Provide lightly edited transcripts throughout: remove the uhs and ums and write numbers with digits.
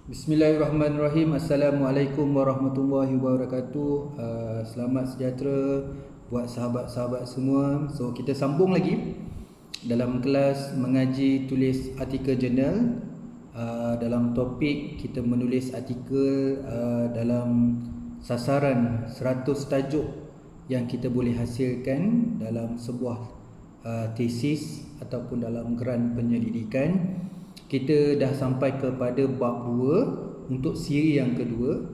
Bismillahirrahmanirrahim. Assalamualaikum warahmatullahi wabarakatuh. Selamat sejahtera buat sahabat-sahabat semua. So kita sambung lagi dalam kelas mengaji tulis artikel jurnal. Dalam topik kita menulis artikel dalam sasaran 100 tajuk yang kita boleh hasilkan dalam sebuah tesis ataupun dalam geran penyelidikan. Kita dah sampai kepada bab 2 untuk siri yang kedua.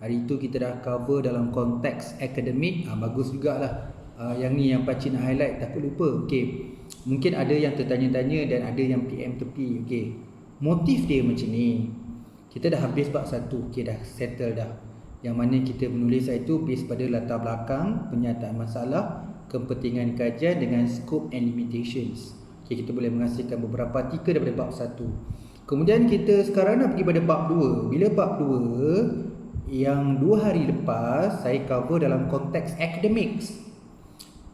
Hari itu kita dah cover dalam konteks akademik. Bagus jugalah. Yang ni yang pakcik nak highlight, takut lupa. Okey. Mungkin ada yang tertanya-tanya dan ada yang PM tepi. Okey. Motif dia macam ni. Kita dah habis bab 1. Okey, dah settle dah. Yang mana kita menulis itu based pada latar belakang, penyataan masalah, kepentingan kajian dengan scope and limitations. Okay, kita boleh menghasilkan beberapa artikel daripada bab 1. Kemudian kita sekarang nak pergi pada bab 2. Bila bab 2 yang 2 hari lepas saya cover dalam konteks academics.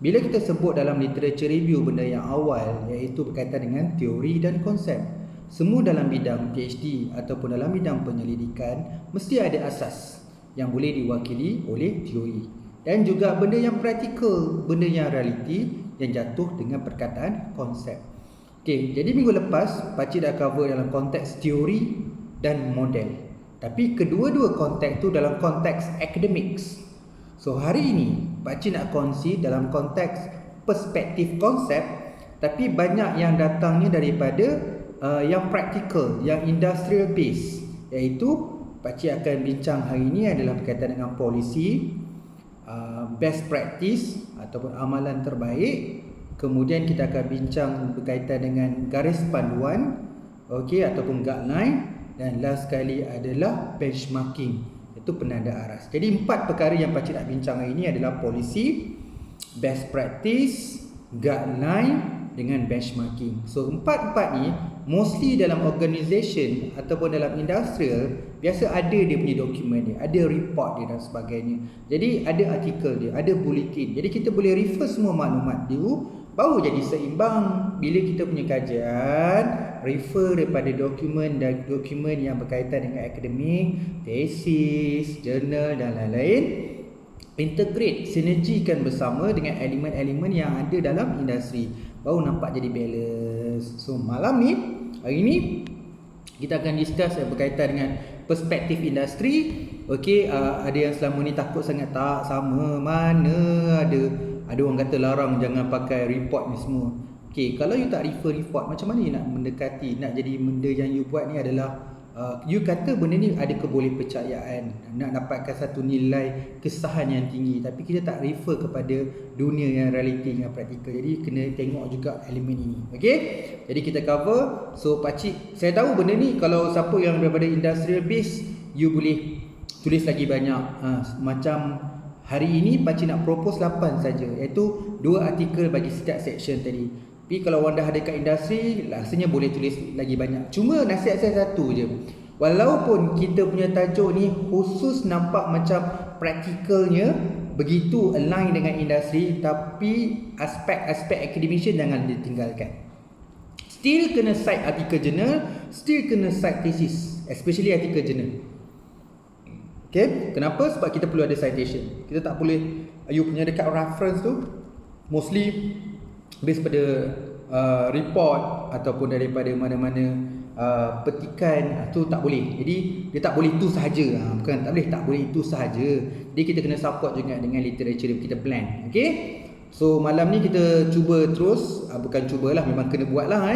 Bila kita sebut dalam literature review benda yang awal, iaitu berkaitan dengan teori dan konsep. Semua dalam bidang PhD ataupun dalam bidang penyelidikan mesti ada asas yang boleh diwakili oleh teori. Dan juga benda yang praktikal, benda yang realiti yang jatuh dengan perkataan konsep. Okey, jadi minggu lepas pakcik dah cover dalam konteks teori dan model. Tapi kedua-dua konteks tu dalam konteks academics. So hari ini pakcik nak kongsi dalam konteks perspektif konsep, tapi banyak yang datangnya daripada yang praktikal, yang industrial base, iaitu pakcik akan bincang hari ini adalah berkaitan dengan polisi, best practice ataupun amalan terbaik. Kemudian kita akan bincang berkaitan dengan garis panduan, okey, ataupun guideline, dan last sekali adalah benchmarking, iaitu penanda aras. Jadi 4 perkara yang pakcik nak bincang hari ini adalah polisi, best practice, guideline dengan benchmarking. So 4 ni mostly dalam organisation ataupun dalam industrial biasa ada dia punya dokumen dia, ada report dia dan sebagainya. Jadi ada artikel dia, ada bulletin. Jadi kita boleh refer semua maklumat dulu, baru jadi seimbang. Bila kita punya kajian, refer daripada dokumen dan dokumen yang berkaitan dengan akademik, tesis, jurnal dan lain-lain. Integrate, sinergikan bersama dengan elemen-elemen yang ada dalam industri, baru nampak jadi balance. So malam ni, hari ni kita akan discuss yang berkaitan dengan perspektif industri. Okey, ada yang selama ni takut sangat, tak sama mana ada orang kata larang jangan pakai report ni semua. Okey, kalau you tak refer report, macam mana you nak mendekati, nak jadi benda yang you buat ni adalah you kata benda ni ada kebolehpercayaan, nak dapatkan satu nilai kesahan yang tinggi, tapi kita tak refer kepada dunia yang realiti, yang praktikal. Jadi kena tengok juga elemen ini. Okey, jadi kita cover. So pakcik, saya tahu benda ni kalau siapa yang daripada industrial base, you boleh tulis lagi banyak. Macam hari ini pakcik nak propose 8 saja, iaitu 2 artikel bagi setiap section tadi. Tapi kalau orang dah ada kat industri, rasanya boleh tulis lagi banyak. Cuma nasihat saya satu je. Walaupun kita punya tajuk ni khusus nampak macam praktikalnya begitu align dengan industri, tapi aspek-aspek academician jangan ditinggalkan. Still kena cite artikel jurnal, still kena cite thesis, especially artikel jurnal. Okay, kenapa? Sebab kita perlu ada citation. Kita tak boleh, you punya dekat reference tu mostly based pada report ataupun daripada mana-mana petikan, tu tak boleh. Jadi dia tak boleh itu sahaja. Bukan tak boleh, tak boleh itu sahaja. Jadi kita kena support juga dengan literature kita plan. Okay, so malam ni kita cuba terus, bukan cubalah, memang kena buat lah.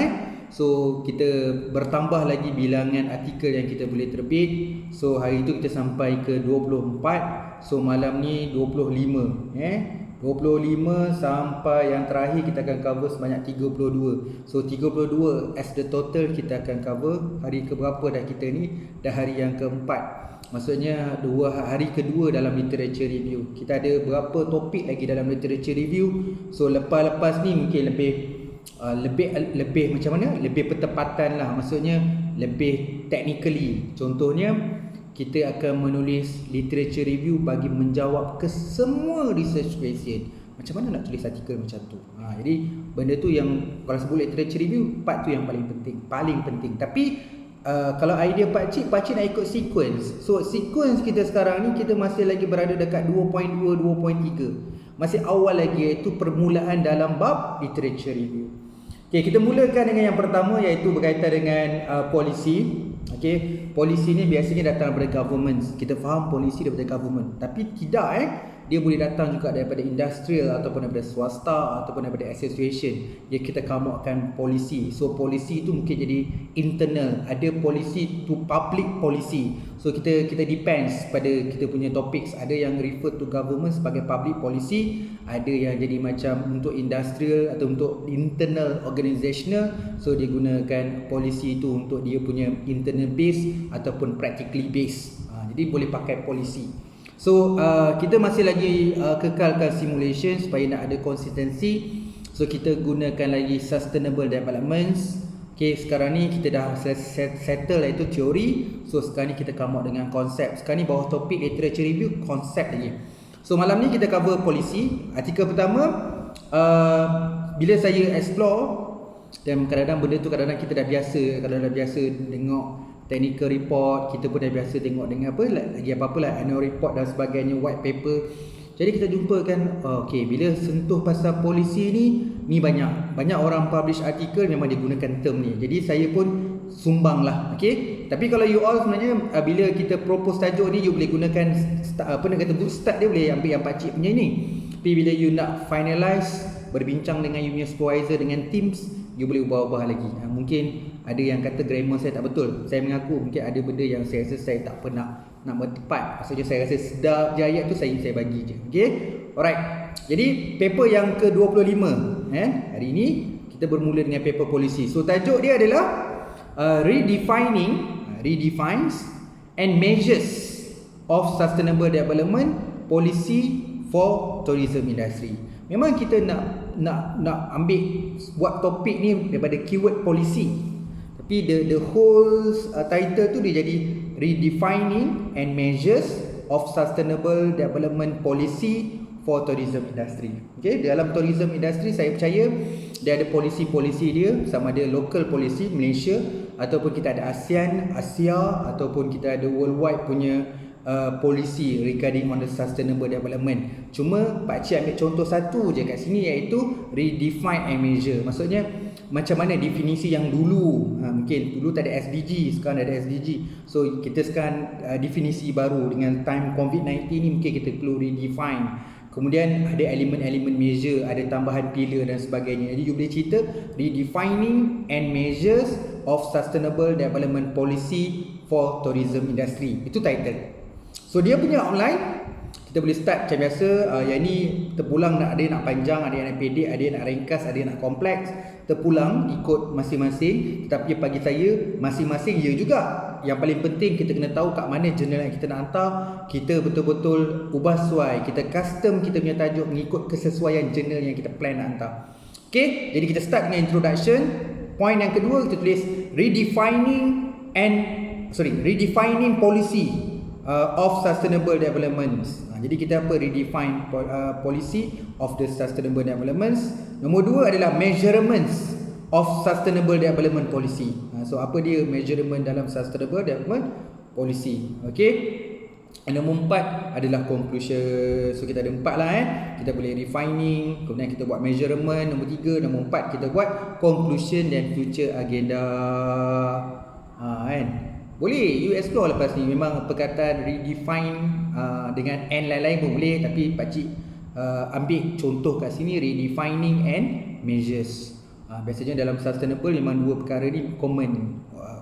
So kita bertambah lagi bilangan artikel yang kita boleh terbit. So hari tu kita sampai ke 24. So malam ni 25. 25 sampai yang terakhir kita akan cover sebanyak 32. So 32 as the total kita akan cover. Hari ke berapa dah kita ni? Dah hari yang keempat. Maksudnya hari kedua dalam literature review. Kita ada berapa topik lagi dalam literature review. So lepas-lepas ni mungkin lebih macam mana? Lebih pertepatan lah. Maksudnya lebih technically. Contohnya kita akan menulis literature review bagi menjawab ke semua research question. Macam mana nak tulis artikel macam tu? Jadi benda tu yang kalau sebut literature review, part tu yang paling penting. Tapi kalau idea Pakcik nak ikut sequence. So sequence kita sekarang ni kita masih lagi berada dekat 2.2, 2.3. Masih awal lagi, iaitu permulaan dalam bab literature review. Okay, kita mulakan dengan yang pertama, iaitu berkaitan dengan polisi. Okay, polisi ni biasanya datang daripada government. Kita faham polisi daripada government, tapi tidak dia boleh datang juga daripada industrial ataupun daripada swasta ataupun daripada association. Kita kamukan polisi. So polisi itu mungkin jadi internal, ada polisi to public policy. So kita depends pada kita punya topics. Ada yang refer to government sebagai public policy, ada yang jadi macam untuk industrial atau untuk internal organizational. So dia gunakan polisi itu untuk dia punya internal base ataupun practically base. Jadi boleh pakai polisi. So kita masih lagi kekalkan simulation supaya nak ada konsistensi. So kita gunakan lagi sustainable developments. Okay, sekarang ni kita dah settle iaitu teori. So sekarang ni kita come out dengan konsep. Sekarang ni bawah topik literature review, konsep lagi. So malam ni kita cover polisi. Artikel pertama, bila saya explore, dan kadang-kadang benda tu kadang-kadang kita dah biasa. Kadang-kadang dah biasa tengok technical report, kita pun dah biasa tengok dengan apa lagi apa-apa lah, annual report dan sebagainya, white paper. Jadi kita jumpakan, okey, bila sentuh pasal polisi ni banyak orang publish artikel memang dia gunakan term ni. Jadi saya pun sumbang lah, okey. Tapi kalau you all sebenarnya bila kita propose tajuk ni, you boleh gunakan good start, dia boleh ambil yang Pakcik punya ni. Tapi bila you nak finalize, berbincang dengan you punya supervisor, dengan teams, you boleh ubah-ubah lagi. Mungkin ada yang kata grammar saya tak betul. Saya mengaku mungkin ada benda yang saya rasa saya tak pernah nak bertepat. Maksudnya saya rasa sedap je ayat tu, saya bagi je. Okay, alright. Jadi paper yang ke-25 hari ini kita bermula dengan paper polisi. So tajuk dia adalah redefines and measures of sustainable development policy for tourism industry. Memang kita nak ambil buat topik ni daripada keyword policy. Tapi the whole title tu dia jadi redefining and measures of sustainable development policy for tourism industry. Okay, dalam tourism industry saya percaya dia ada polisi-polisi dia, sama ada local policy Malaysia ataupun kita ada ASEAN, Asia ataupun kita ada worldwide punya polisi regarding on the sustainable development. Cuma Pakcik ambil contoh satu je kat sini, iaitu redefine and measure. Maksudnya macam mana definisi yang dulu, mungkin dulu tak ada SDG, sekarang ada SDG. So kita sekarang definisi baru dengan time COVID-19 ni, mungkin kita perlu redefine. Kemudian ada elemen-elemen measure, ada tambahan pillar dan sebagainya. Jadi you boleh cerita redefining and measures of sustainable development policy for tourism industry. Itu title. So dia punya online, kita boleh start macam biasa. Yang ni terpulang, ada yang nak panjang, ada yang nak pendek, ada yang nak ringkas, ada yang nak kompleks. Terpulang ikut masing-masing. Tetapi bagi saya, masing-masing ya juga. Yang paling penting kita kena tahu kat mana jurnal yang kita nak hantar. Kita betul-betul ubah sesuai, kita custom kita punya tajuk mengikut kesesuaian jurnal yang kita plan nak hantar. Okay, jadi kita start dengan introduction. Point yang kedua kita tulis redefining policy of sustainable development. Jadi kita apa? Redefine policy of the sustainable developments. Nombor dua adalah measurements of sustainable development policy. So apa dia measurement dalam sustainable development policy? Okay. Nombor empat adalah conclusion. So kita ada empat lah Kita boleh refining, kemudian kita buat measurement. Nombor tiga, nombor empat kita buat conclusion dan future agenda. Boleh you explore lepas ni. Memang perkataan redefine dengan and lain-lain pun boleh. Tapi Pakcik ambil contoh kat sini, redefining and measures. Biasanya dalam sustainable memang dua perkara ni common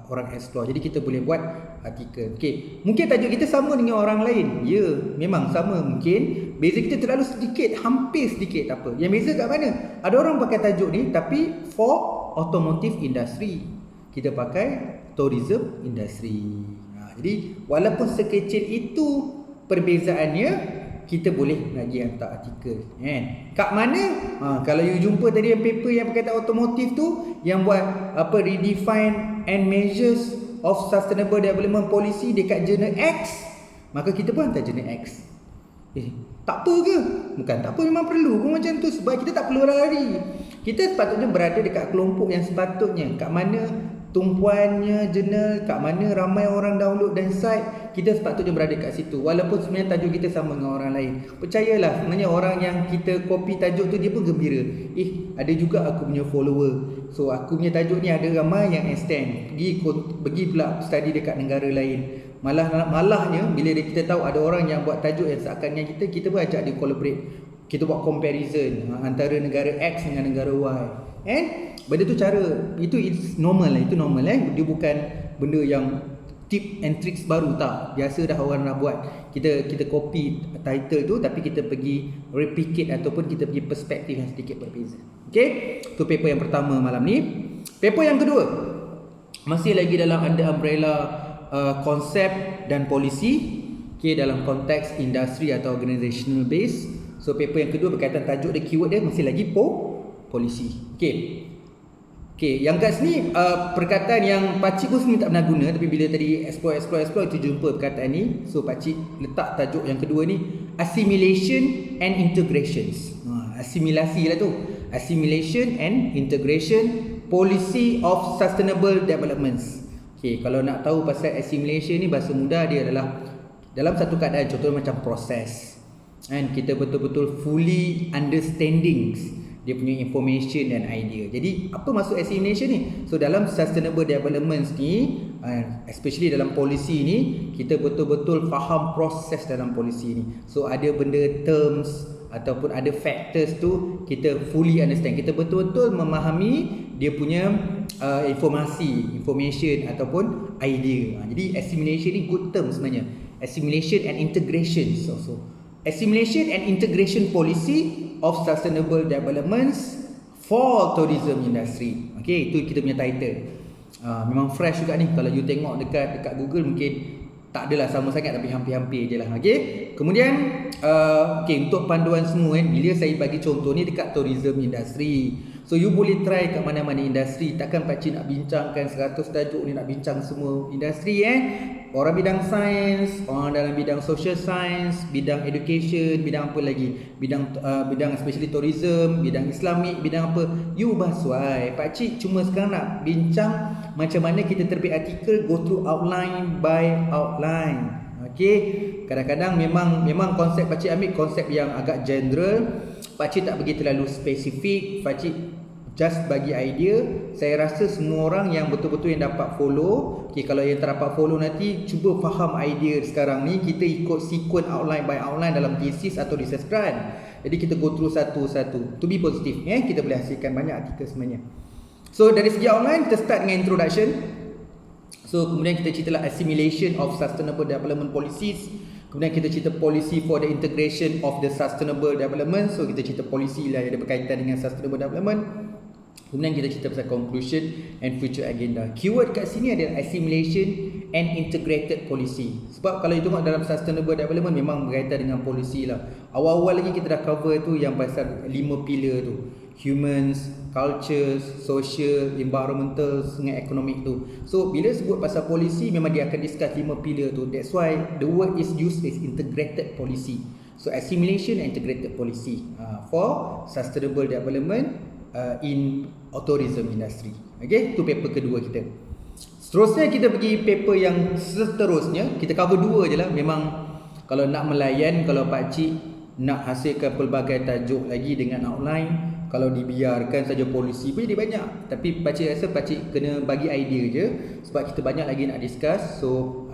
orang explore. Jadi kita boleh buat artikel. Okay, mungkin tajuk kita sama dengan orang lain. Ya, memang sama mungkin. Beza kita terlalu sedikit, hampir sedikit, tak apa. Yang beza kat mana? Ada orang pakai tajuk ni tapi for automotive industry, kita pakai tourism industry. Jadi walaupun sekecil itu perbezaannya, kita boleh lagi hantar artikel. Kat mana? Kalau you jumpa tadi yang paper yang berkaitan automotive tu, yang buat apa, redefine and measures of sustainable development policy dekat jurnal X, maka kita pun hantar jurnal X. Tak apa ke? Bukan tak apa, memang perlu pun macam tu. Sebab kita tak perlu lari. Kita sepatutnya berada dekat kelompok yang sepatutnya. Kat mana tumpuannya jurnal, kat mana ramai orang download dan site, kita sepatutnya berada kat situ. Walaupun sebenarnya tajuk kita sama dengan orang lain. Percayalah, sebenarnya orang yang kita copy tajuk tu dia pun gembira. Ada juga aku punya follower. So aku punya tajuk ni ada ramai yang extend. Pergi pula study dekat negara lain. Malahnya bila kita tahu ada orang yang buat tajuk yang seakannya kita pun ajak dia collaborate. Kita buat comparison antara negara X dengan negara Y. Benda tu cara itu normal lah, Dia bukan benda yang tip and tricks baru, tak. Biasa dah orang dah buat. Kita copy title tu tapi kita pergi replicate ataupun kita pergi perspektif yang sedikit berbeza. Okey, tu paper yang pertama malam ni. Paper yang kedua masih lagi dalam under umbrella konsep dan polisi, dalam konteks industri atau organizational base. So paper yang kedua berkaitan tajuk dia, keyword dia masih lagi polisi. Okey, yang kat sini perkataan yang pakcik pun sebenarnya tak pernah guna, tapi bila tadi explore itu jumpa perkataan ni. So pakcik letak tajuk yang kedua ni, assimilation and integrations. Asimilasi lah tu, assimilation and integration policy of sustainable developments. Kalau nak tahu pasal assimilation ni, bahasa mudah dia adalah dalam satu keadaan, contohnya macam proses, kita betul-betul fully understanding dia punya information dan idea. Jadi apa maksud assimilation ni? So dalam sustainable development ni, especially dalam polisi ni, kita betul-betul faham proses dalam polisi ni. So ada benda terms ataupun ada factors tu kita fully understand. Kita betul-betul memahami dia punya information ataupun idea. Jadi assimilation ni good term sebenarnya. Assimilation and integration also. Assimilation and integration policy of sustainable developments for tourism industry. Itu kita punya title. Memang fresh juga ni. Kalau you tengok dekat Google mungkin tak adalah sama sangat, tapi hampir-hampir je lah. Kemudian untuk panduan semua bila saya bagi contoh ni dekat tourism industry, so you boleh try kat mana-mana industri. Takkan pakcik nak bincangkan 100 tajuk ni, nak bincang semua industri. Orang bidang sains, orang dalam bidang social science, bidang education, bidang apa lagi, bidang especially tourism, bidang Islamik, bidang apa, you basuai. Pakcik cuma sekarang nak bincang macam mana kita terbit artikel, go through outline by outline. Kadang-kadang memang konsep pakcik ambil konsep yang agak general. Pakcik tak pergi terlalu spesifik, pakcik just bagi idea. Saya rasa semua orang yang betul-betul yang dapat follow, kalau yang tak dapat follow nanti cuba faham idea sekarang ni. Kita ikut sequence outline by outline dalam thesis atau research grant. Jadi kita go through satu-satu. To be positive, kita boleh hasilkan banyak artikel sebenarnya. So dari segi outline, kita start dengan introduction. So kemudian kita ceritalah assimilation of sustainable development policies. Kemudian kita cerita policy for the integration of the sustainable development. So kita cerita policy lah yang ada berkaitan dengan sustainable development. Kemudian kita cerita pasal conclusion and future agenda. Keyword kat sini adalah assimilation and integrated policy. Sebab kalau you tengok dalam sustainable development memang berkaitan dengan policy lah. Awal-awal lagi kita dah cover tu yang pasal 5 pillar tu. Humans, cultures, social, environmental dengan economic tu. So bila sebut pasal policy memang dia akan discuss 5 pillar tu. That's why the word is used as integrated policy. So assimilation and integrated policy for sustainable development in tourism industry. Tu paper kedua kita. Seterusnya kita pergi paper yang seterusnya. Kita cover 2 je lah. Memang kalau nak melayan, kalau pakcik nak hasilkan pelbagai tajuk lagi dengan outline, kalau dibiarkan saja polisi pun jadi banyak. Tapi pakcik rasa pakcik kena bagi idea je, sebab kita banyak lagi nak discuss. So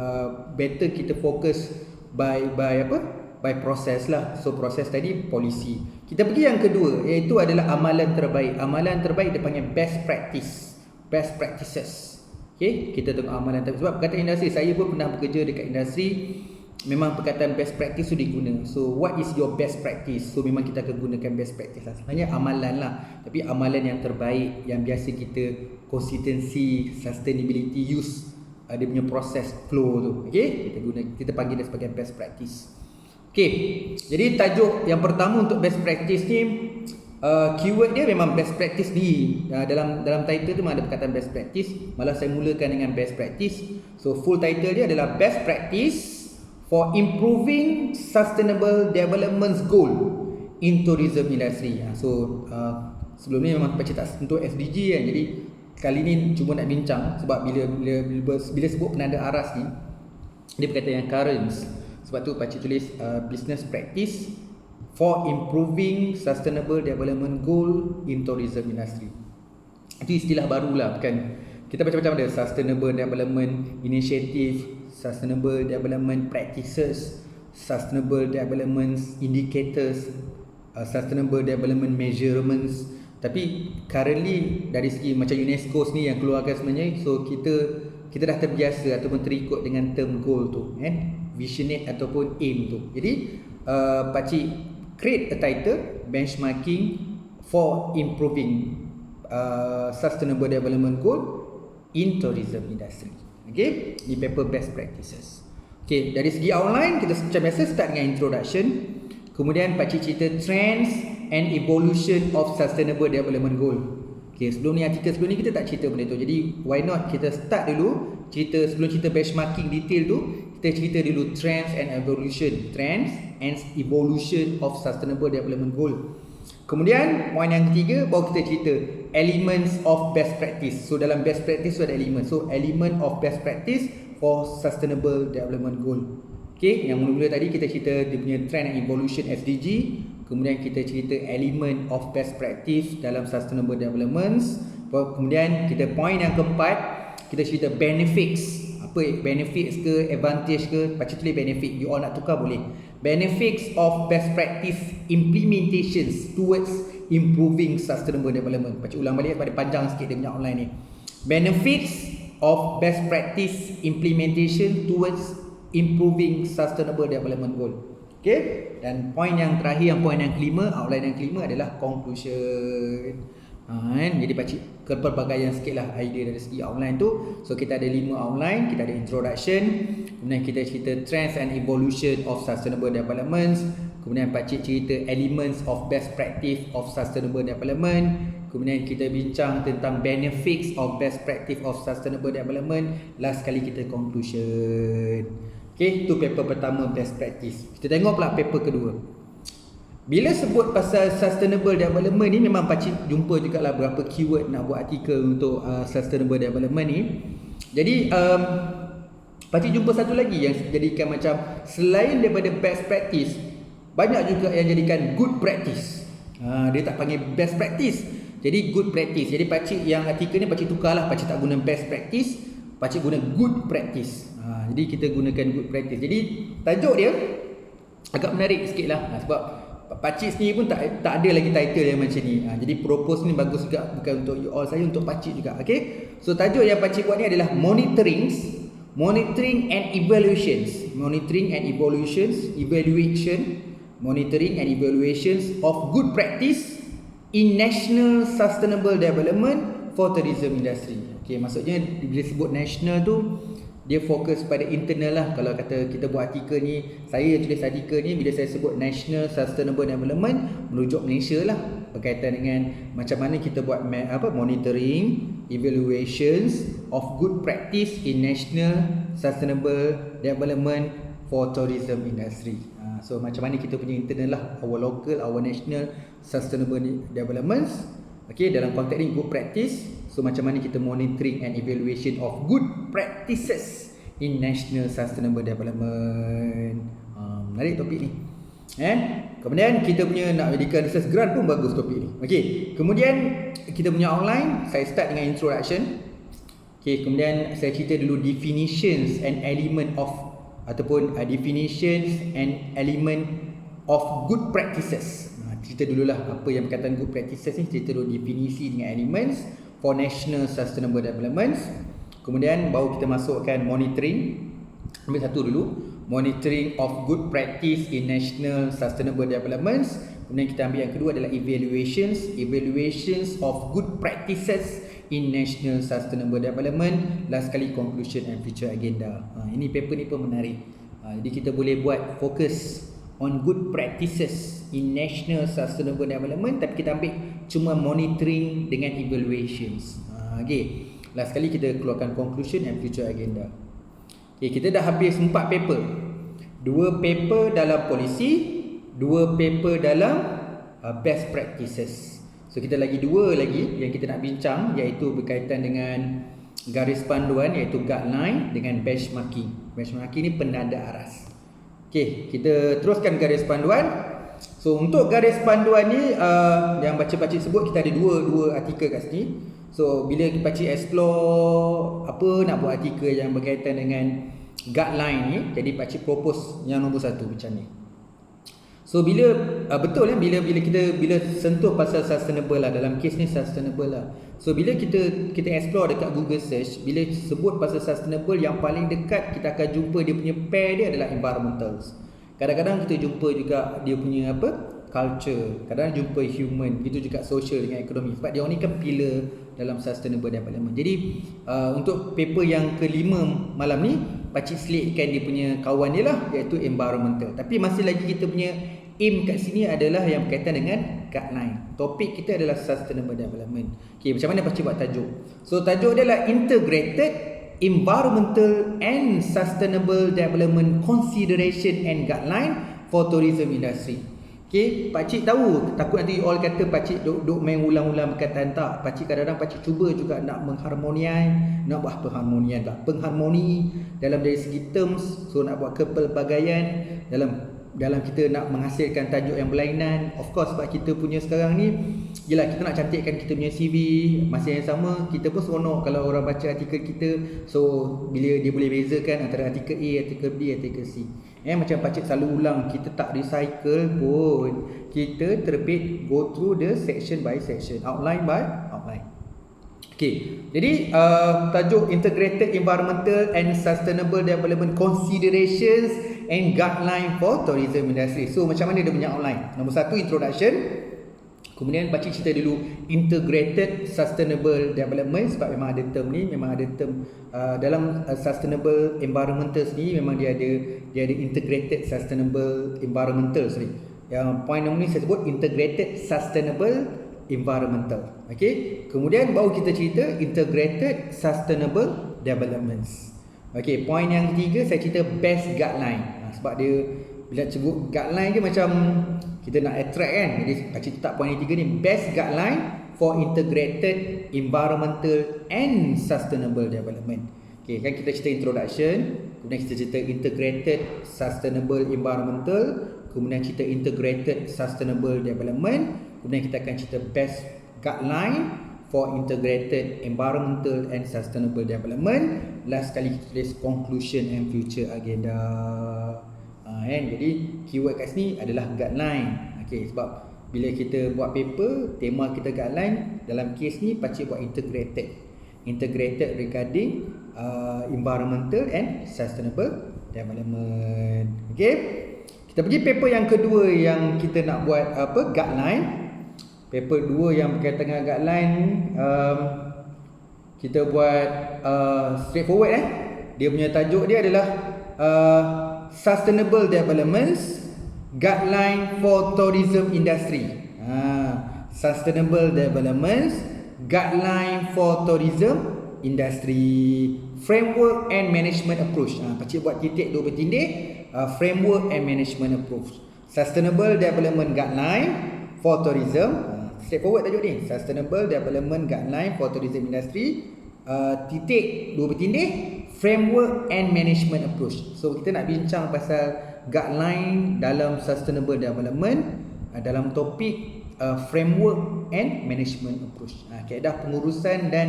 better kita fokus by proses lah. So proses tadi polisi. Kita pergi yang kedua, iaitu adalah amalan terbaik. Amalan terbaik dia panggil best practice, best practices. Kita tengok amalan terbaik. Sebab perkataan industri, saya pun pernah bekerja dekat industri. Memang perkataan best practice tu diguna. So what is your best practice? So memang kita akan gunakan best practice lah. Sebenarnya amalan lah, tapi amalan yang terbaik, yang biasa kita consistency, sustainability, use dia punya proses flow tu. Kita panggil dia sebagai best practice. Jadi tajuk yang pertama untuk best practice ni, keyword dia memang best practice ni. Dalam title tu memang ada perkataan best practice. Malah saya mulakan dengan best practice. So full title dia adalah best practice for improving sustainable development goal in tourism industry. So sebelum ni memang pakcik tak sentuh SDG kan. Jadi kali ni cuma nak bincang sebab bila sebut penanda aras ni, dia berkaitan yang currents. Sebab tu pakcik tulis business practice for improving sustainable development goal in tourism industry. Itu istilah baru lah, bukan. Kita macam-macam ada sustainable development initiative, sustainable development practices, sustainable development indicators, sustainable development measurements. Tapi currently dari segi macam UNESCO ni yang keluarkan sebenarnya, so kita dah terbiasa ataupun terikut dengan term goal tu, visionate ataupun aim tu. Jadi pakcik create a title, benchmarking for improving sustainable development goal in tourism industry. Okay, di paper best practices. Okay, dari segi outline kita macam biasa start dengan introduction. Kemudian pakcik cerita trends and evolution of sustainable development goal. Okay, sebelum ni artikel sebelum ni kita tak cerita benda tu. Jadi why not kita start dulu cerita, sebelum cerita benchmarking detail tu, kita cerita dulu trends and evolution. Trends and evolution of sustainable development goal. Kemudian poin yang ketiga baru kita cerita elements of best practice. So dalam best practice tu ada element. So element of best practice for sustainable development goal. Okay, yang mula-mula tadi kita cerita dia punya trend and evolution SDG. Kemudian kita cerita element of best practice dalam sustainable developments. Kemudian kita point yang keempat, kita cerita benefits. Apa benefits ke, advantage ke, pakcik tulis benefit. You all nak tukar boleh. Benefits of best practice implementations towards improving sustainable development. Pakcik ulang balik pada panjang sikit dia punya online ni. Benefits of best practice implementation towards improving sustainable development goal. Okay, dan poin yang terakhir, yang poin yang kelima, outline yang kelima adalah conclusion. Jadi pakcik kepelbagaian sikit lah idea dari segi outline tu. So kita ada 5 outline. Kita ada introduction, kemudian kita cerita trends and evolution of sustainable developments, kemudian pakcik cerita elements of best practice of sustainable development, kemudian kita bincang tentang benefits of best practice of sustainable development, last kali kita conclusion. Okay, itu paper pertama best practice. Kita tengok pula paper kedua. Bila sebut pasal sustainable development ni, memang pakcik jumpa juga lah berapa keyword nak buat artikel untuk sustainable development ni. Jadi pakcik jumpa satu lagi yang jadikan macam selain daripada best practice, banyak juga yang jadikan good practice. Dia tak panggil best practice, jadi good practice. Jadi pakcik yang artikel ni pakcik tukar lah, pakcik tak guna best practice, pakcik guna good practice. Jadi kita gunakan good practice. Jadi tajuk dia agak menarik sikit lah, sebab pakcik sendiri pun tak ada lagi title yang macam ni. Jadi propose ni bagus juga, bukan untuk you all, saya untuk pakcik juga. Okay, so tajuk yang pakcik buat ni adalah monitoring and evaluations. Monitoring and evaluations of good practice in national sustainable development for tourism industry. Okay, maksudnya bila sebut national tu, dia fokus pada internal lah. Kalau kata kita buat artikel ni, saya tulis artikel ni, bila saya sebut National Sustainable Development, merujuk Malaysia lah, berkaitan dengan macam mana kita buat monitoring, evaluations of good practice in National Sustainable Development for tourism industry. So macam mana kita punya internal lah, our local, our national sustainable developments. Okay, dalam konteks ni good practice. So macam mana kita monitoring and evaluation of good practices in national sustainable development. Menarik topik ni. Kemudian kita punya nak jadikan research grant pun bagus topik ni. Okay, kemudian kita punya outline, saya start dengan introduction. Okay, kemudian saya cerita dulu definitions and element of, ataupun definitions and element of good practices. Cerita dululah apa yang berkaitan good practices ni, cerita dulu definisi dengan elements for national sustainable development. Kemudian baru kita masukkan monitoring. Ambil satu dulu, monitoring of good practice in national sustainable development. Kemudian kita ambil yang kedua adalah evaluations of good practices in national sustainable development. Last kali conclusion and future agenda. Ini paper ni pun menarik. Jadi kita boleh buat fokus on good practices in national sustainable development, tapi kita ambil cuma monitoring dengan evaluations. Okay, last kali kita keluarkan conclusion and future agenda. Okay, kita dah habis 4 paper. 2 paper dalam polisi, 2 paper dalam best practices. So kita lagi dua lagi yang kita nak bincang, iaitu berkaitan dengan garis panduan, iaitu guideline, dengan benchmarking. Benchmarking ni penanda aras. Okey, kita teruskan garis panduan. So untuk garis panduan ni yang pakcik sebut, kita ada dua artikel kat sini. So bila pakcik explore apa nak buat artikel yang berkaitan dengan guideline ni, jadi pakcik propose yang nombor 1 macam ni. So bila betul bila kita sentuh pasal sustainable lah, dalam kes ni sustainable lah. So bila kita explore dekat Google search, bila sebut pasal sustainable, yang paling dekat kita akan jumpa dia punya pair dia adalah environmentals. Kadang-kadang kita jumpa juga dia punya culture, kadang-kadang jumpa human, begitu juga social dengan ekonomi, sebab dia ni kan pillar dalam sustainable development. Jadi untuk paper yang kelima malam ni, pakcik selitkan dia punya kawan dia lah, iaitu environmental. Tapi masih lagi kita punya aim kat sini adalah yang berkaitan dengan guideline. Topik kita adalah sustainable development. Okay, macam mana pakcik buat tajuk? So tajuk dia adalah Integrated Environmental and Sustainable Development Consideration and Guideline for Tourism Industry. Okay, pakcik tahu, takut nanti all kata pakcik duk main ulang-ulang perkataan. Tak, pakcik kadang-kadang pakcik cuba juga nak mengharmonikan, nak buat pengharmoni dalam dari segi terms. So nak buat kepelbagaian dalam kita nak menghasilkan tajuk yang berlainan. Of course sebab kita punya sekarang ni, yelah, kita nak cantikkan kita punya CV. Masa yang sama kita pun seronok kalau orang baca artikel kita. So bila dia boleh bezakan antara artikel A, artikel B, artikel C. Macam pakcik selalu ulang, kita tak recycle pun, kita terbit go through the section by section, outline by outline. Okay, jadi tajuk Integrated Environmental and Sustainable Development Considerations and Guideline for Tourism Industry. So macam mana dia punya outline? Nombor 1, introduction. Kemudian pakcik cerita dulu Integrated Sustainable Development, sebab memang ada term ni, memang ada term dalam Sustainable Environmental ni, memang dia ada Integrated Sustainable Environmental. Yang point nombor ni saya sebut Integrated Sustainable Environmental. Okey, kemudian baru kita cerita Integrated Sustainable Developments. Okey, point yang ketiga saya cerita Best Guideline. Sebab dia bila sebut guideline dia macam kita nak attract kan. Jadi pakcik letak point yang ketiga ni, Best Guideline for Integrated Environmental and Sustainable Development. Okey, kan kita cerita introduction, kemudian kita cerita Integrated Sustainable Environmental, kemudian cerita Integrated Sustainable Development, kemudian kita akan cerita Best Guideline for Integrated Environmental and Sustainable Development. Last kali kita tulis Conclusion and Future Agenda. Jadi keyword kat sini adalah guideline. Okay, sebab bila kita buat paper, tema kita guideline, dalam kes ni pakcik buat integrated regarding environmental and sustainable development. Okay, kita pergi paper yang kedua yang kita nak buat guideline. Paper 2 yang berkaitan dengan guideline, kita buat straightforward. Dia punya tajuk dia adalah Sustainable Developments Guideline for Tourism Industry. Sustainable Developments Guideline for Tourism Industry Framework and Management Approach. Pakcik buat titik 2 bertindih, Framework and Management Approach. Sustainable Development Guideline for Tourism. Straightforward tajuk ni, Sustainable Development Guideline for Tourism Industry, titik 2 bertindih, Framework and Management Approach. So kita nak bincang pasal guideline dalam Sustainable Development dalam topik Framework and Management Approach. Kaedah pengurusan dan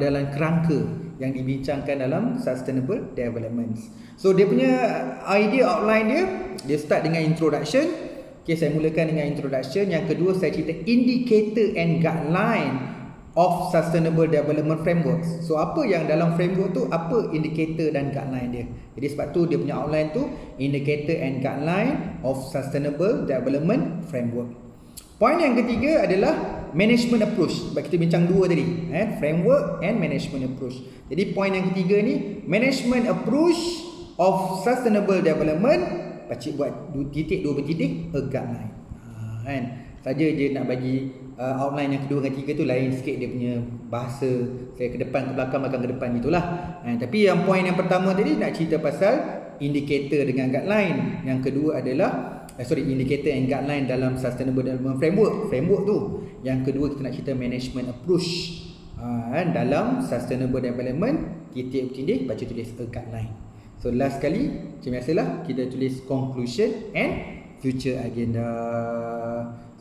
dalam kerangka yang dibincangkan dalam Sustainable Development. So dia punya idea outline dia start dengan introduction. Okay, saya mulakan dengan introduction. Yang kedua saya cerita indicator and guideline of Sustainable Development Framework. So apa yang dalam framework tu, apa indicator dan guideline dia. Jadi sebab tu dia punya outline tu indicator and guideline of Sustainable Development Framework. Point yang ketiga adalah management approach. Sebab kita bincang dua tadi, framework and management approach. Jadi point yang ketiga ni, management approach of Sustainable Development, pakcik buat titik 2 bertitik, a guideline. Saja je nak bagi outline yang kedua dan ketiga tu lain sikit dia punya bahasa. Saya ke depan ke belakang, belakang ke depan gitulah. Tapi yang point yang pertama tadi nak cerita pasal indicator dengan guideline. Yang kedua adalah indicator and guideline dalam Sustainable Development Framework tu. Yang kedua kita nak cerita management approach dalam Sustainable Development, titik bertindih baca tulis a guideline. So last kali macam biasalah kita tulis conclusion and future agenda.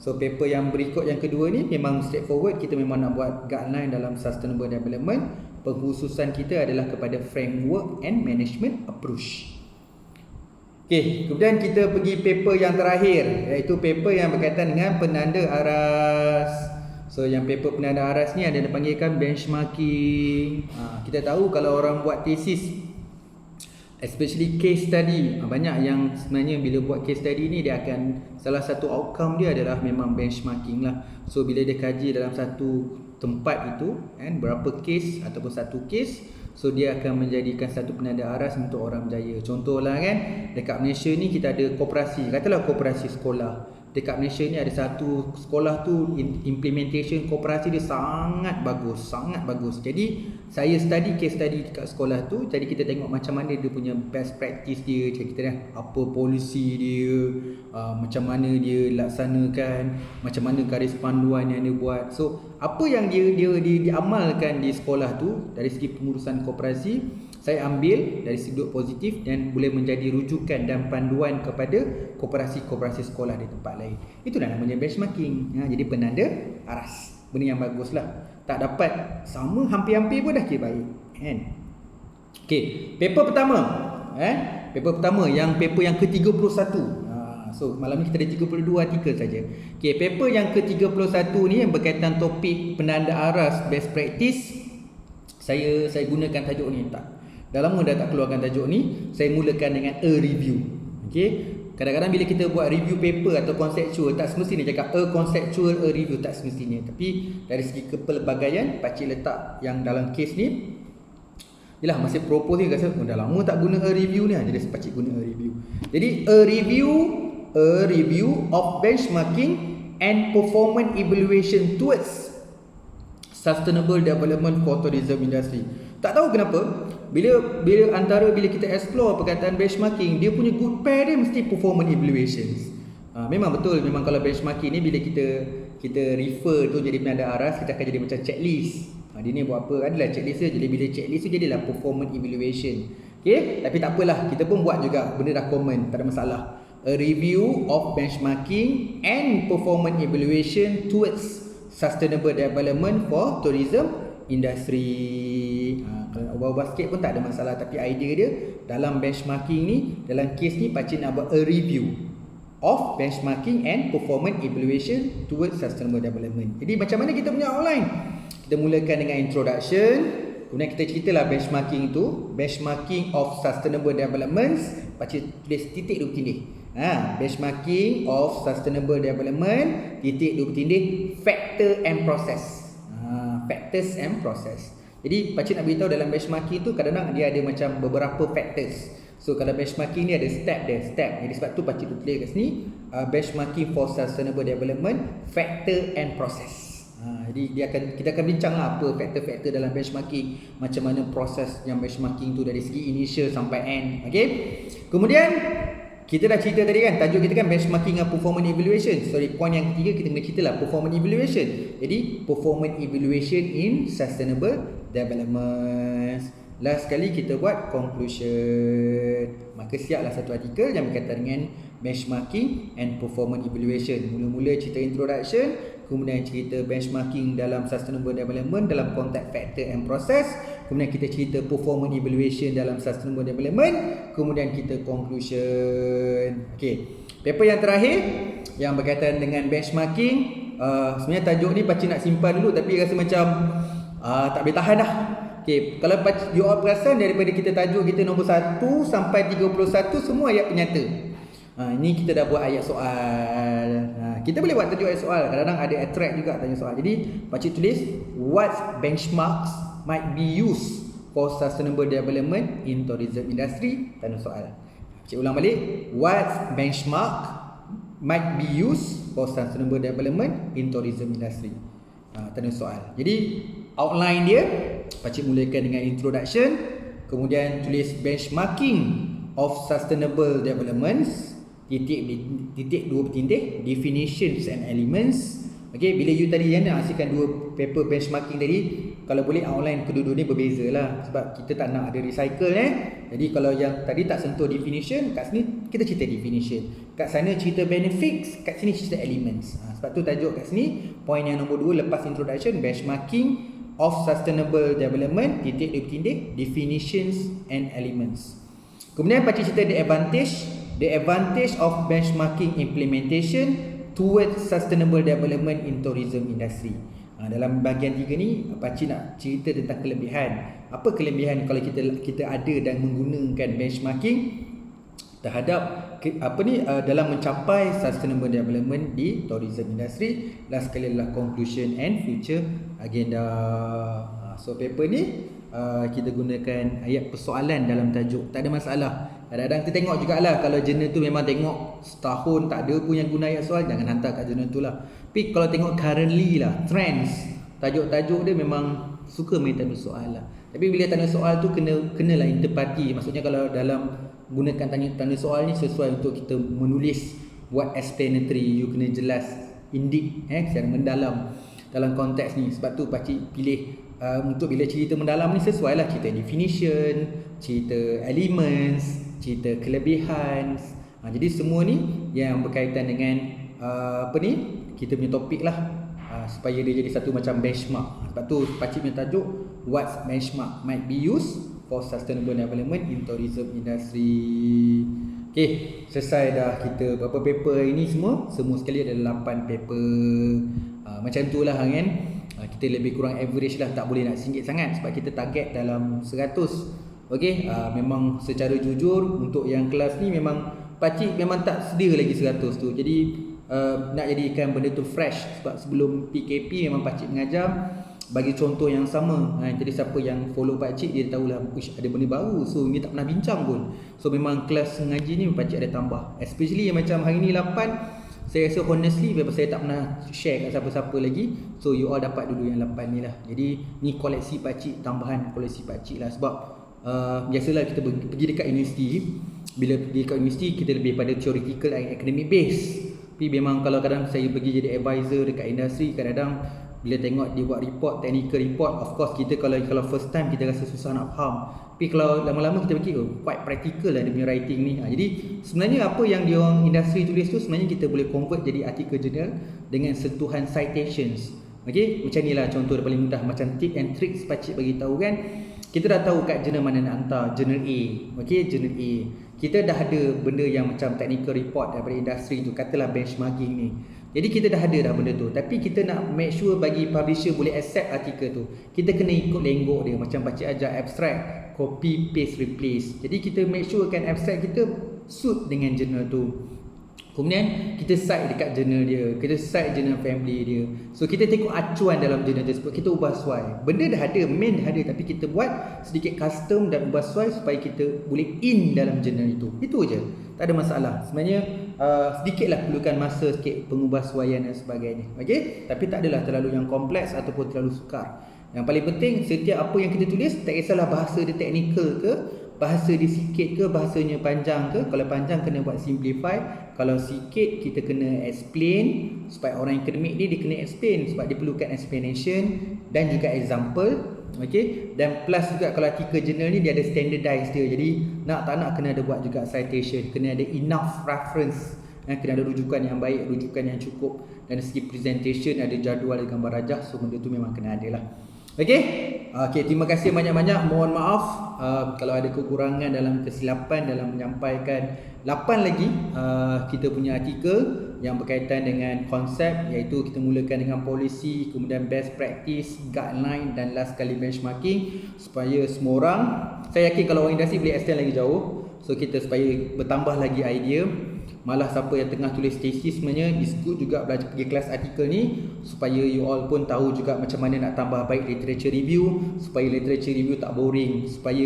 So paper yang berikut yang kedua ni memang straightforward, kita memang nak buat guideline dalam Sustainable Development. Pengkhususan kita adalah kepada framework and management approach. Okey, kemudian kita pergi paper yang terakhir, iaitu paper yang berkaitan dengan penanda aras. So yang paper penanda aras ni ada dipanggilkan benchmarking. Kita tahu kalau orang buat tesis, especially case study, banyak yang sebenarnya bila buat case study ni dia akan, salah satu outcome dia adalah memang benchmarking lah. So bila dia kaji dalam satu tempat itu berapa case ataupun satu case, so dia akan menjadikan satu penanda aras untuk orang berjaya. Contohlah dekat Malaysia ni kita ada koperasi, katalah koperasi sekolah. Dekat Malaysia ni ada satu sekolah tu implementation koperasi dia sangat bagus. Jadi saya study case study dekat sekolah tu, jadi kita tengok macam mana dia punya best practice dia, macam kita apa polisi dia, macam mana dia laksanakan, macam mana garis panduan yang dia buat. So apa yang dia diamalkan di sekolah tu dari segi pengurusan koperasi, saya ambil dari sudut positif dan boleh menjadi rujukan dan panduan kepada koperasi-koperasi sekolah di tempat lain. Itulah namanya benchmarking. Jadi penanda aras, benda yang bagus lah. Tak dapat sama hampir-hampir pun dah kira baik. Okey, paper pertama. Paper pertama yang paper yang ke-31. So malam ni kita ada 32 artikel saja. Okey, paper yang ke-31 ni yang berkaitan topik penanda aras best practice. Saya gunakan tajuk ni dah lama dah tak keluarkan tajuk ni. Saya mulakan dengan a review. Okey. Kadang-kadang bila kita buat review paper atau konseptual, tak semestinya cakap a conceptual, a review, tak semestinya. Tapi dari segi kepelbagaian, pakcik letak yang dalam case ni, yelah masih propose ni, rasa dah lama tak guna a review ni, jadi pakcik guna a review. Jadi a review of benchmarking and performance evaluation towards sustainable development for tourism industry. Tak tahu kenapa bila kita explore perkataan benchmarking, dia punya good pair dia mesti performance evaluations. Memang betul, memang kalau benchmarking ni bila kita refer tu jadi penanda aras, kita akan jadi macam checklist. Dia ni buat apa, adalah checklist je. Jadi bila checklist tu jadilah performance evaluation. Okey, tapi tak apalah, kita pun buat juga, benda dah common, tak ada masalah. A review of benchmarking and performance evaluation towards sustainable development for tourism industry. Kalau nak ubah-ubah sikit pun tak ada masalah, tapi idea dia dalam benchmarking ni, dalam case ni pakcik nak buat a review of benchmarking and performance evaluation towards sustainable development. Jadi macam mana kita punya outline? Kita mulakan dengan introduction, kemudian kita ceritalah benchmarking tu, benchmarking of sustainable development, pakcik tulis titik dua bertindih. Benchmarking of sustainable development, titik dua bertindih, factor and process. Factors and process. Jadi pakcik nak beritahu dalam benchmarking tu kadang-kadang dia ada macam beberapa factors. So kalau benchmarking ni ada step. Jadi sebab tu pakcik tulis kat sini benchmarking for sustainable development, factor and process. Jadi kita akan bincang lah apa faktor-faktor dalam benchmarking, macam mana proses yang benchmarking tu dari segi initial sampai end. Okay. Kemudian kita dah cerita tadi kan, tajuk kita kan benchmarking and performance evaluation. Sorry, point yang ketiga kita kena cerita lah performance evaluation. Jadi performance evaluation in sustainable development. Last kali kita buat conclusion. Maka siaplah satu artikel yang berkaitan dengan benchmarking and performance evaluation. Mula-mula cerita introduction, kemudian cerita benchmarking dalam sustainable development dalam konteks factor and process, kemudian kita cerita performance evaluation dalam sustainable development, kemudian kita conclusion. Okey. Paper yang terakhir yang berkaitan dengan benchmarking, sebenarnya tajuk ni pakcik nak simpan dulu tapi rasa macam tak boleh tahan dah. Okey, kalau you all perasan daripada kita tajuk kita nombor 1 sampai 31 semua ayat penyata. Ini kita dah buat ayat soal. Kita boleh buat tajuk ayat soal. Kadang-kadang ada attract juga tanya soal. Jadi pakcik tulis what benchmarks might be used for sustainable development in tourism industry, tanda soal. Pakcik ulang balik, what benchmark might be used for sustainable development in tourism industry, tanda soal. Jadi outline dia pakcik mulakan dengan introduction, kemudian tulis benchmarking of sustainable developments, titik 2 bertindih, definitions and elements. Okay, bila you tadi yang nak hasilkan 2 paper benchmarking tadi, kalau boleh outline kedua-dua ni berbeza lah, sebab kita tak nak ada recycle Jadi kalau yang tadi tak sentuh definition, kat sini kita cerita definition, kat sana cerita benefits, kat sini cerita elements. Sebab tu tajuk kat sini, point yang nombor 2 lepas introduction, benchmarking of sustainable development, titik 2 bertindih, definitions and elements. Kemudian pakcik cerita the advantage of benchmarking implementation towards sustainable development in tourism industry. Dalam bahagian 3 ni, pakcik nak cerita tentang kelebihan. Apa kelebihan kalau kita ada dan menggunakan benchmarking terhadap dalam mencapai sustainable development di tourism industry. Last sekali adalah conclusion and future agenda. So paper ni kita gunakan ayat persoalan dalam tajuk. Tak ada masalah. Kadang-kadang kita tengok jugalah, kalau jurnal tu memang tengok setahun tak ada pun yang guna ayat soal, jangan hantar kat jurnal tu lah. Tapi kalau tengok currently lah, trends, tajuk-tajuk dia memang suka main tanda soal lah. Tapi bila tanda soal tu kenalah interparty. Maksudnya kalau dalam gunakan tanda soal ni sesuai untuk kita menulis, buat explanatory, you kena jelas indik secara mendalam dalam konteks ni. Sebab tu pakcik pilih untuk bila cerita mendalam ni sesuai lah, cerita definition, cerita elements, cerita kelebihan. Jadi semua ni yang berkaitan dengan kita punya topik lah, supaya dia jadi satu macam benchmark. Sebab tu pakcik punya tajuk, what benchmark might be used for sustainable development in tourism industry. Okay, selesai dah kita berapa paper ini semua sekali ada 8 paper. Macam tu lah kan. Kita lebih kurang average lah, tak boleh nak singgit sangat sebab kita target dalam 100. Okay, memang secara jujur untuk yang kelas ni memang pakcik memang tak sedia lagi 100 tu. Jadi nak jadikan benda tu fresh, sebab sebelum PKP memang pakcik mengajar bagi contoh yang sama. Jadi siapa yang follow pakcik dia tahulah ada benda baru, so ini tak pernah bincang pun. So memang kelas ngaji ni pakcik ada tambah, especially yang macam hari ni 8. Saya rasa honestly sebab saya tak pernah share kat siapa-siapa lagi, so you all dapat dulu yang 8 ni lah. Jadi ni koleksi pakcik, tambahan koleksi pakcik lah. Sebab biasalah kita pergi dekat universiti, bila pergi dekat universiti kita lebih pada theoretical and academic base. Tapi memang kalau kadang saya pergi jadi advisor dekat industri, kadang-kadang bila tengok dia buat report, technical report, of course kita kalau first time kita rasa susah nak faham. Tapi kalau lama-lama kita fikir, quite practical lah dia punya writing ni. Jadi sebenarnya apa yang dia orang industri tulis tu sebenarnya kita boleh convert jadi artikel jurnal dengan sentuhan citations. Okay, macam ni lah contoh yang paling mudah. Macam tip and tricks pakcik bagi tahu kan. Kita dah tahu kat jurnal mana nak hantar, jurnal A. Okay, jurnal A. Kita dah ada benda yang macam technical report daripada industri tu, katalah benchmarking ni. Jadi kita dah ada dah benda tu, tapi kita nak make sure bagi publisher boleh accept artikel tu, kita kena ikut lenggok dia. Macam pakcik ajar abstract, copy, paste, replace. Jadi kita make sure kan abstract kita suit dengan jurnal tu. Kemudian kita cite dekat jurnal dia, kita cite jurnal family dia. So kita tengok acuan dalam jurnal tersebut, kita ubah suai. Benda dah ada, main dah ada, tapi kita buat sedikit custom dan ubah suai supaya kita boleh in dalam jurnal itu. Itu je, tak ada masalah. Sebenarnya sedikitlah perlukan masa sikit pengubahsuaian dan sebagainya. Okey, tapi tak adalah terlalu yang kompleks ataupun terlalu sukar. Yang paling penting setiap apa yang kita tulis, tak kisahlah bahasa dia technical ke, bahasa dia sikit ke, bahasanya panjang ke. Kalau panjang kena buat simplify, kalau sikit kita kena explain supaya orang yang akademik dia kena explain sebab dia perlukan explanation dan juga example. Okay, dan plus juga kalau artikel jurnal ni dia ada standardized dia. Jadi nak tak nak kena ada buat juga citation, kena ada enough reference, kena ada rujukan yang baik, rujukan yang cukup. Dan dari segi presentation ada jadual, ada gambar rajah. So benda tu memang kena ada lah. Okay, terima kasih banyak-banyak. Mohon maaf kalau ada kekurangan dalam kesilapan dalam menyampaikan 8 lagi kita punya artikel yang berkaitan dengan konsep, iaitu kita mulakan dengan polisi, kemudian best practice, guideline dan last kali benchmarking, supaya semua orang, saya yakin kalau orang industri boleh extend lagi jauh. So kita supaya bertambah lagi idea. Malah siapa yang tengah tulis thesis sebenarnya is good juga belajar pergi kelas artikel ni, supaya you all pun tahu juga macam mana nak tambah baik literature review, supaya literature review tak boring, supaya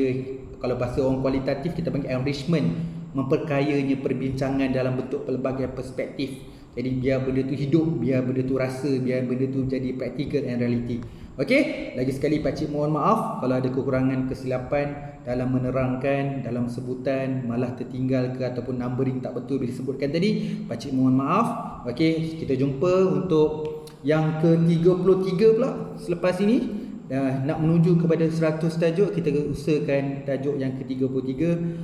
kalau bahasa orang kualitatif kita panggil enrichment, memperkayanya perbincangan dalam bentuk pelbagai perspektif. Jadi biar benda tu hidup, biar benda tu rasa, biar benda tu jadi practical and reality. Okey, lagi sekali pakcik mohon maaf kalau ada kekurangan kesilapan dalam menerangkan, dalam sebutan, malah tertinggal ke ataupun numbering tak betul bila disebutkan tadi. Pakcik mohon maaf. Okey, kita jumpa untuk yang ke-33 pula selepas ini. Nak menuju kepada 100 tajuk, kita usahakan tajuk yang ke-33.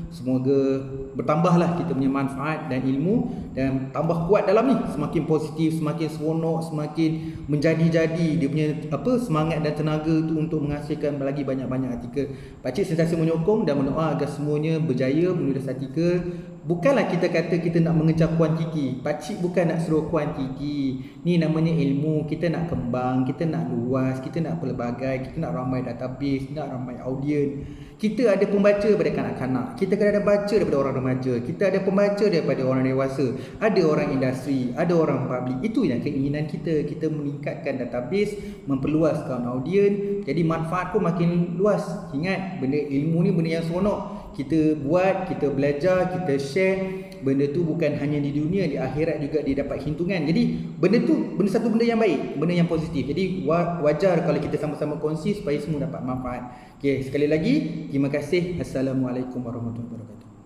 Semoga bertambahlah kita punya manfaat dan ilmu, dan tambah kuat dalam ni, semakin positif, semakin seronok, semakin menjadi-jadi dia punya semangat dan tenaga tu untuk menghasilkan lagi banyak-banyak artikel. Pakcik sentiasa menyokong dan berdoa agar semuanya berjaya menulis artikel. Bukanlah kita kata kita nak mengejar kuantiti. Pakcik bukan nak suruh kuantiti. Ni namanya ilmu. Kita nak kembang, kita nak luas, kita nak pelbagai, kita nak ramai database, nak ramai audien. Kita ada pembaca daripada kanak-kanak, kita kena ada baca daripada orang remaja, kita ada pembaca daripada orang dewasa, ada orang industri, ada orang public. Itu yang keinginan kita. Kita meningkatkan database, memperluaskan audien, jadi manfaat pun makin luas. Ingat, benda ilmu ni benda yang seronok. Kita buat, kita belajar, kita share. Benda tu bukan hanya di dunia, di akhirat juga dia dapat hitungan. Jadi benda tu satu benda yang baik, benda yang positif. Jadi wajar kalau kita sama-sama kongsi supaya semua dapat manfaat. Okey, sekali lagi terima kasih. Assalamualaikum warahmatullahi wabarakatuh.